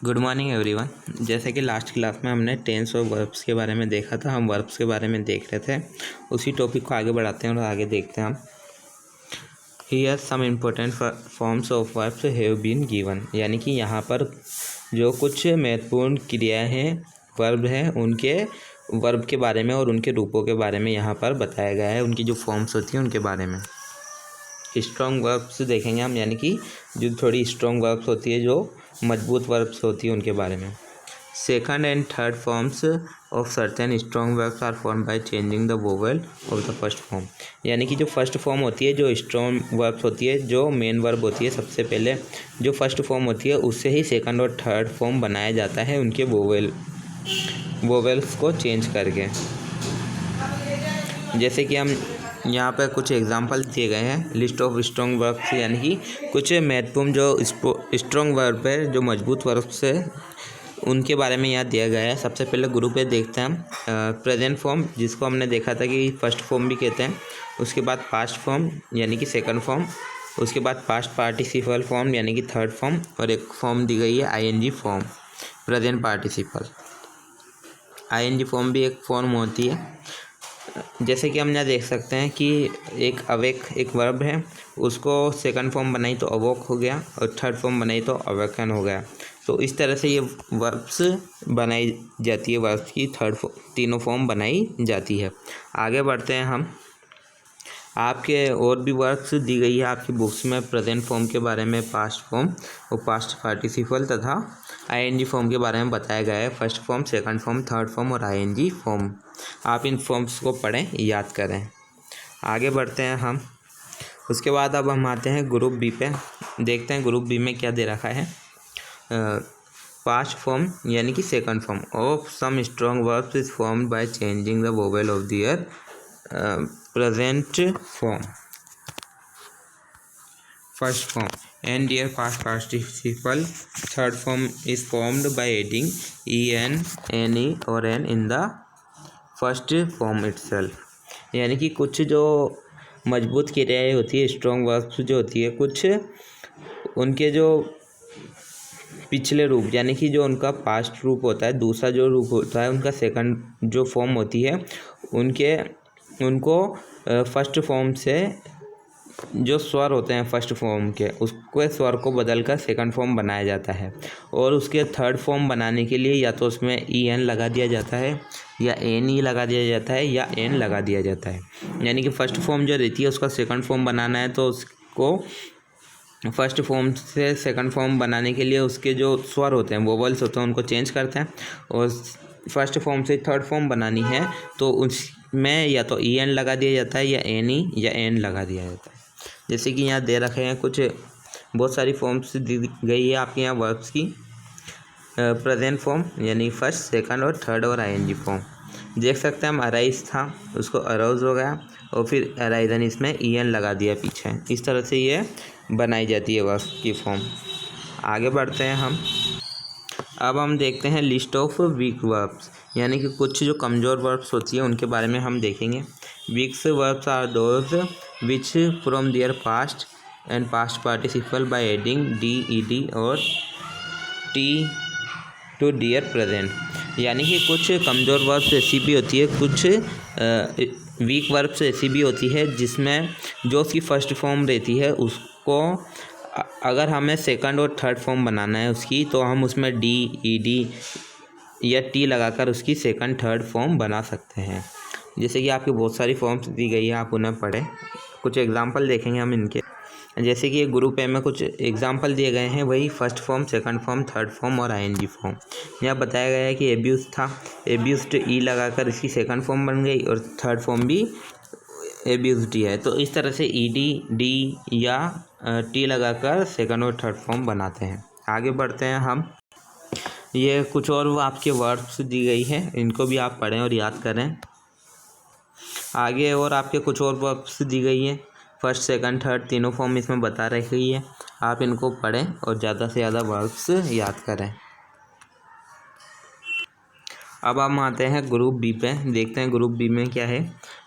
Good morning everyone. जैसे कि last class में हमने टेंस और वर्ब्स के बारे में देखा था, हम वर्ब्स के बारे में देख रहे थे। उसी टॉपिक को आगे बढ़ाते हैं और आगे देखते हैं हम। Here some important forms of verbs have been given, यानी कि यहाँ पर जो कुछ महत्वपूर्ण क्रियाएं हैं, वर्ब हैं, उनके वर्ब के बारे में और उनके रूपों के बारे में यहाँ पर बताया गया है। उनकी जो फॉर्म्स होती हैं उनके बारे में स्ट्रॉन्ग वर्ब्स देखेंगे हम, यानी कि जो थोड़ी स्ट्रॉन्ग वर्ब्स होती है, जो मजबूत वर्ब्स होती है, उनके बारे में। Second and third forms of certain strong verbs are form by changing the vowel of the first form, यानी कि जो फर्स्ट फॉर्म होती है, जो स्ट्रॉन्ग वर्ब्स होती है, जो मेन वर्ब होती है, सबसे पहले जो फर्स्ट फॉर्म होती है उससे ही सेकंड और थर्ड फॉर्म बनाया जाता है, उनके वोवेल्स को चेंज करके। जैसे कि हम यहाँ पर कुछ एग्जांपल दिए गए हैं, लिस्ट ऑफ स्ट्रॉन्ग वर्ब्स, यानी कि कुछ महत्वपूर्ण जो स्ट्रॉन्ग वर्ब है, जो मजबूत वर्ब्स है, उनके बारे में यहाँ दिया गया है। सबसे पहले ग्रुप पे देखते हैं हम प्रेजेंट फॉर्म, जिसको हमने देखा था कि फर्स्ट फॉर्म भी कहते हैं। उसके बाद पास्ट फॉर्म यानी कि सेकंड फॉर्म। उसके बाद पास्ट पार्टिसिपल फॉर्म यानी कि थर्ड फॉर्म, और एक फॉर्म दी गई है ING form, present participle. ING form भी एक फॉर्म होती है। जैसे कि हम यहाँ देख सकते हैं कि एक अवेक एक वर्ब है, उसको सेकंड फॉर्म बनाई तो अवोक हो गया, और थर्ड फॉर्म बनाई तो अवेकन हो गया। तो इस तरह से ये वर्ब्स बनाई जाती है, वर्ब्स की तीनों फॉर्म बनाई जाती है। आगे बढ़ते हैं हम। आपके और भी वर्ब्स दी गई है आपकी बुक्स में प्रेजेंट फॉर्म के बारे में, पास्ट फॉर्म और पास्ट पार्टिसिपल तथा आईएनजी फॉर्म के बारे में बताया गया है। First form, second form, third form और आईएनजी फॉर्म। आप इन फॉर्म्स को पढ़ें, याद करें। आगे बढ़ते हैं हम। उसके बाद अब हम आते हैं ग्रुप बी पे। देखते हैं ग्रुप बी में क्या दे रखा है। पास्ट फॉर्म यानी कि second form of some strong verbs is formed by changing the vowel of their present form, first form and their past participle. Third form is formed by adding en, ne और n in the first form itself, यानी कि कुछ जो मजबूत क्रियाएं होती है, strong verbs जो होती है, कुछ उनके जो पिछले रूप यानी कि जो उनका पास्ट रूप होता है, दूसरा जो रूप होता है, उनका सेकंड जो फॉर्म होती है, उनको फर्स्ट फॉर्म से जो स्वर होते हैं फर्स्ट फॉर्म के, उसके स्वर को बदलकर सेकंड फॉर्म बनाया जाता है। और उसके थर्ड फॉर्म बनाने के लिए या तो उसमें ई एन लगा दिया जाता है, या एन ई लगा दिया जाता है, या एन लगा दिया जाता है। यानी कि फर्स्ट फॉर्म जो रहती है उसका सेकंड फॉर्म बनाना है, तो उसको फर्स्ट फॉर्म से सेकंड फॉर्म बनाने के लिए उसके जो स्वर होते हैं, वोवल्स होते हैं, उनको चेंज करते हैं। और फर्स्ट फॉर्म से थर्ड फॉर्म बनानी है तो उसमें या तो ई एन लगा दिया जाता है, या एन ई या एन लगा दिया जाता है। जैसे कि यहाँ दे रखे हैं कुछ बहुत सारी फॉर्म्स दी गई है आपके यहाँ वर्ब्स की। प्रेजेंट फॉर्म यानी फर्स्ट, सेकंड और थर्ड और आईएनजी फॉर्म। देख सकते हैं हम अराइज था, उसको अराउज हो गया, और फिर अराइजन इसमें ई एन लगा दिया पीछे। इस तरह से ये बनाई जाती है वर्ब्स की फॉर्म। आगे बढ़ते हैं हम। अब हम देखते हैं लिस्ट ऑफ वीक वर्ब्स, यानी कि कुछ जो कमज़ोर वर्ब्स होती है उनके बारे में हम देखेंगे। Weak verbs are those which from their past and past participle by adding D E D और टी टू डियर प्रेजेंट, यानी कि कुछ कमज़ोर वर्ब्स ऐसी भी होती है, कुछ वीक वर्ब्स ऐसी भी होती है जिसमें जो उसकी फर्स्ट फॉर्म रहती है, उसको अगर हमें सेकंड और थर्ड फॉर्म बनाना है उसकी, तो हम उसमें डी ई डी या टी लगाकर उसकी सेकंड थर्ड फॉर्म बना सकते हैं। जैसे कि आपकी बहुत सारी फॉर्म्स दी गई है, आप उन्हें पढ़ें। कुछ एग्जांपल देखेंगे हम इनके। जैसे कि ग्रुप ए में कुछ एग्जांपल दिए गए हैं, वही first form, second form, third form और आईएनजी फॉर्म। यहाँ बताया गया है कि एब्यूज था, एब्यूज्ड ई लगाकर इसकी सेकंड फॉर्म बन गई, और थर्ड फॉर्म भी एब्यूज्ड है। तो इस तरह से ई डी, डी या टी लगाकर सेकंड और थर्ड फॉर्म बनाते हैं। आगे बढ़ते हैं हम। ये कुछ और आपके वर्ड्स दी गई है, इनको भी आप पढ़ें और याद करें। आगे और आपके कुछ और वर्ब्स दी गई है, फर्स्ट, सेकंड, थर्ड तीनों फॉर्म इसमें बता रही है। आप इनको पढ़ें और ज़्यादा से ज़्यादा वर्ब्स याद करें। अब हम आते हैं ग्रुप बी पे। देखते हैं ग्रुप बी में क्या है।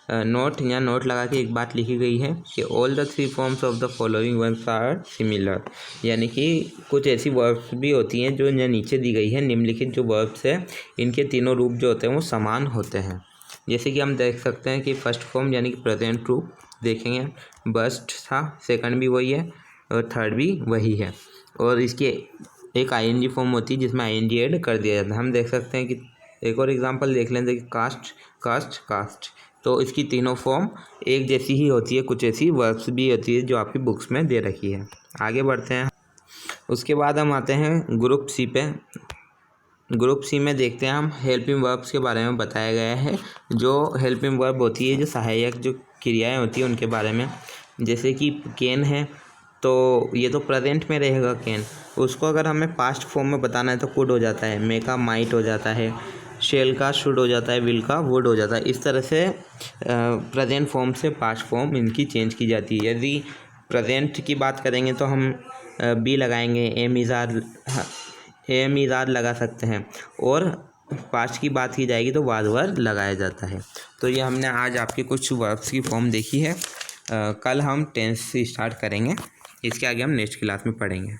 नोट या नोट लगा के एक बात लिखी गई है कि all the three forms of the following verbs are similar, यानी कि कुछ ऐसी वर्ब्स भी होती हैं जो नीचे दी गई है, निम्नलिखित जो वर्ब्स है इनके तीनों रूप जो होते हैं वो समान होते हैं। जैसे कि हम देख सकते हैं कि फर्स्ट फॉर्म यानी कि प्रेजेंट रूप देखेंगे, बस्ट था, सेकंड भी वही है और थर्ड भी वही है, और इसकी एक आईएनजी फॉर्म होती है जिसमें आईएनजी ऐड कर दिया जाता है। हम देख सकते हैं कि एक और एग्जांपल देख लें, कि कास्ट, कास्ट, कास्ट, तो इसकी तीनों फॉर्म एक जैसी ही होती है। कुछ ऐसी वर्ब्स भी होती है जो आपकी बुक्स में दे रखी है। आगे बढ़ते हैं। उसके बाद हम आते हैं ग्रुप सी पे। ग्रुप सी में देखते हैं हम हेल्पिंग वर्ब्स के बारे में बताया गया है। जो हेल्पिंग वर्ब होती है, जो सहायक जो क्रियाएं होती हैं उनके बारे में, जैसे कि कैन है तो ये तो प्रेजेंट में रहेगा कैन, उसको अगर हमें पास्ट फॉर्म में बताना है तो कुड हो जाता है, मे का माइट हो जाता है, शेल का शुड हो जाता है, विल का वुड हो जाता है। इस तरह से प्रेजेंट फॉर्म से पास्ट फॉर्म इनकी चेंज की जाती है। यदि प्रेजेंट की बात करेंगे तो हम बी लगाएंगे, एम इज़ार लगा सकते हैं, और पास्ट की बात की जाएगी तो वाज वर लगाया जाता है। तो ये हमने आज आपके कुछ वर्ब्स की फॉर्म देखी है। कल हम टेंस से स्टार्ट करेंगे, इसके आगे हम नेक्स्ट क्लास में पढ़ेंगे।